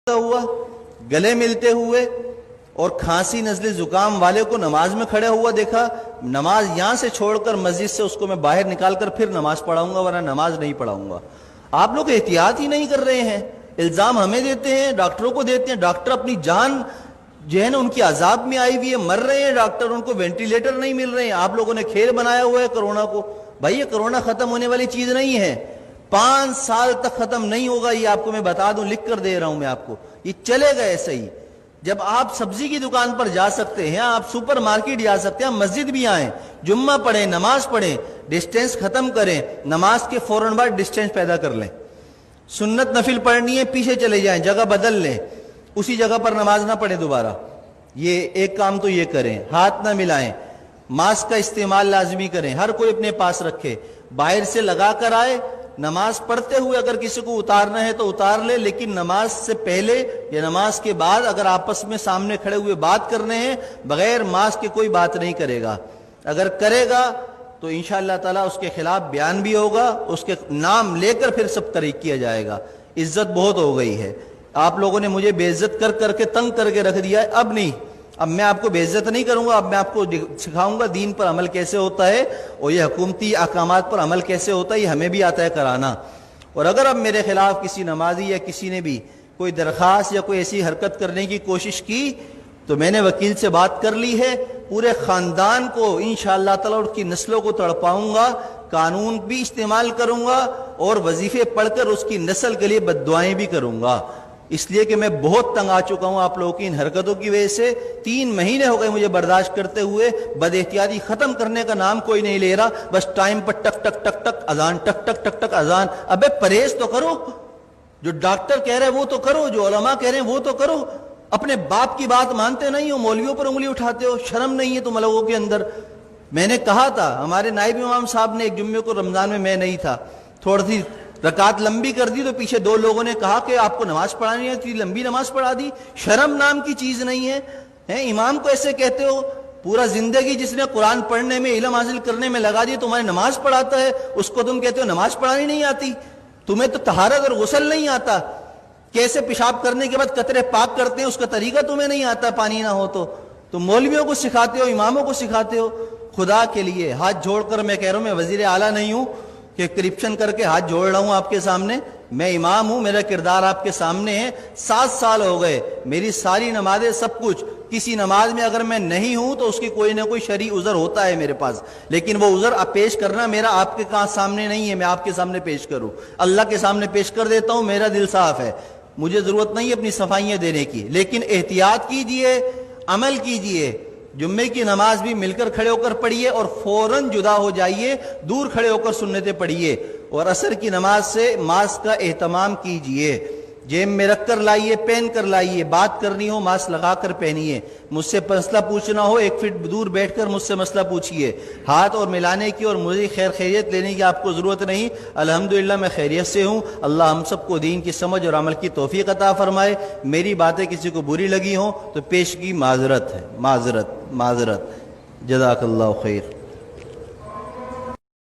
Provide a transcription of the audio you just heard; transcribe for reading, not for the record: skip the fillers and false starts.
हुआ, गले मिलते हुए और खांसी नजले जुकाम वाले को नमाज में खड़े हुआ देखा, नमाज यहां से छोड़कर मस्जिद से उसको मैं बाहर निकाल कर फिर नमाज पढ़ाऊंगा, वरना नमाज नहीं पढ़ाऊंगा। आप लोग एहतियात ही नहीं कर रहे हैं, इल्जाम हमें देते हैं, डॉक्टरों को देते हैं। डॉक्टर अपनी जान जो है ना उनकी अजाब में आई हुई है, मर रहे हैं डॉक्टर, उनको वेंटिलेटर नहीं मिल रहे हैं। आप लोगों ने खेल बनाया हुआ है कोरोना को। भाई ये कोरोना खत्म होने वाली चीज नहीं है, 5 साल तक खत्म नहीं होगा, ये आपको मैं बता दूं, लिख कर दे रहा हूं मैं आपको, ये चलेगा ऐसे ही। जब आप सब्जी की दुकान पर जा सकते हैं, आप सुपर मार्केट जा सकते हैं, आप मस्जिद भी आए, जुम्मा पढ़ें, नमाज पढ़ें, डिस्टेंस खत्म करें, नमाज के फौरन बाद डिस्टेंस पैदा कर लें। सुन्नत नफिल पढ़नी है, पीछे चले जाएं, जगह बदल लें, उसी जगह पर नमाज ना पढ़े दोबारा। ये एक काम तो ये करें, हाथ ना मिलाएं, मास्क का इस्तेमाल लाजमी करें, हर कोई अपने पास रखे, बाहर से लगा कर आए। नमाज पढ़ते हुए अगर किसी को उतारना है तो उतार ले, लेकिन नमाज से पहले या नमाज के बाद अगर आपस में सामने खड़े हुए बात करने हैं, बगैर मास्क के कोई बात नहीं करेगा। अगर करेगा तो इंशाअल्लाह ताला उसके खिलाफ बयान भी होगा, उसके नाम लेकर फिर सब तरीक किया जाएगा। इज्जत बहुत हो गई है, आप लोगों ने मुझे बेइज्जत कर करके तंग करके रख दिया है। अब नहीं, अब मैं आपको बेइज्जत नहीं करूंगा, अब मैं आपको सिखाऊंगा दीन पर अमल कैसे होता है और ये हुकूमती अहकामात पर अमल कैसे होता है, ये हमें भी आता है कराना। और अगर अब मेरे खिलाफ किसी नमाजी या किसी ने भी कोई दरखास्त या कोई ऐसी हरकत करने की कोशिश की तो मैंने वकील से बात कर ली है, पूरे खानदान को इंशाअल्लाह ताला उसकी नस्लों को तड़पाऊंगा, कानून भी इस्तेमाल करूंगा और वजीफे पढ़कर उसकी नस्ल के लिए बद्दुआएं भी करूंगा। इसलिए कि मैं बहुत तंग आ चुका हूं आप लोगों की इन हरकतों की वजह से। 3 महीने हो गए मुझे बर्दाश्त करते हुए, बदएहतियाती खत्म करने का नाम कोई नहीं ले रहा, बस टाइम पर टक टक टक टक अजान, टक टक टक टक अजान। अबे परहेज तो करो, जो डॉक्टर कह रहे हैं वो तो करो, जो उलमा कह रहे हैं वो तो करो। अपने बाप की बात मानते नहीं हो, मौलवियों पर उंगली उठाते हो, शर्म नहीं है तुम लोगों के अंदर। मैंने कहा था, हमारे नायब इमाम साहब ने एक जुम्मे को, रमजान में मैं नहीं था, थोड़ी सी रकात लंबी कर दी तो पीछे 2 लोगों ने कहा कि आपको नमाज पढ़ानी है, कि लंबी नमाज पढ़ा दी। शर्म नाम की चीज नहीं है, इमाम को ऐसे कहते हो? पूरा जिंदगी जिसने कुरान पढ़ने में, इल्म हासिल करने में लगा दी, तुम्हारी नमाज पढ़ाता है, उसको तुम कहते हो नमाज पढ़ानी नहीं आती? तुम्हें तो तहारत और गुस्ल नहीं आता, कैसे पेशाब करने के बाद कतरे पाक करते हैं उसका तरीका तुम्हें नहीं आता, पानी ना हो तो। तुम मौलवियों को सिखाते हो, इमामों को सिखाते हो। खुदा के लिए हाथ जोड़कर मैं कह रहा हूं, मैं वजीर आला नहीं हूं कि करप्शन करके हाथ जोड़ रहा हूं आपके सामने। मैं इमाम हूं, मेरा किरदार आपके सामने है। 7 साल हो गए, मेरी सारी नमाजें, सब कुछ, किसी नमाज में अगर मैं नहीं हूं तो उसकी कोई ना कोई शरई उज़र होता है मेरे पास, लेकिन वो उज़र पेश करना मेरा आपके सामने नहीं है, मैं आपके सामने पेश करूं, अल्लाह के सामने पेश कर देता हूं। मेरा दिल साफ है, मुझे जरूरत नहीं है अपनी सफाइयां देने की, लेकिन एहतियात कीजिए, अमल कीजिए। जुम्मे की नमाज भी मिलकर खड़े होकर पढ़िए और फौरन जुदा हो जाइए, दूर खड़े होकर सुन्नतें पढ़िए। और असर की नमाज से मास्क का एहतमाम कीजिए, जेब में रख कर लाइए, पहन कर लाइए, बात करनी हो मास्क लगा कर पहनिए, मुझसे मसला पूछना हो 1 फीट दूर बैठकर मुझसे मसला पूछिए। हाथ और मिलाने की और मुझे खैर खैरियत लेने की आपको जरूरत नहीं, अल्हम्दुलिल्लाह मैं खैरियत से हूँ। अल्लाह हम सबको दीन की समझ और अमल की तौफीक अता फरमाए। मेरी बातें किसी को बुरी लगी हो तो पेश की माजरत है, माजरत माजरत। जज़ाकल्लाहु खैर।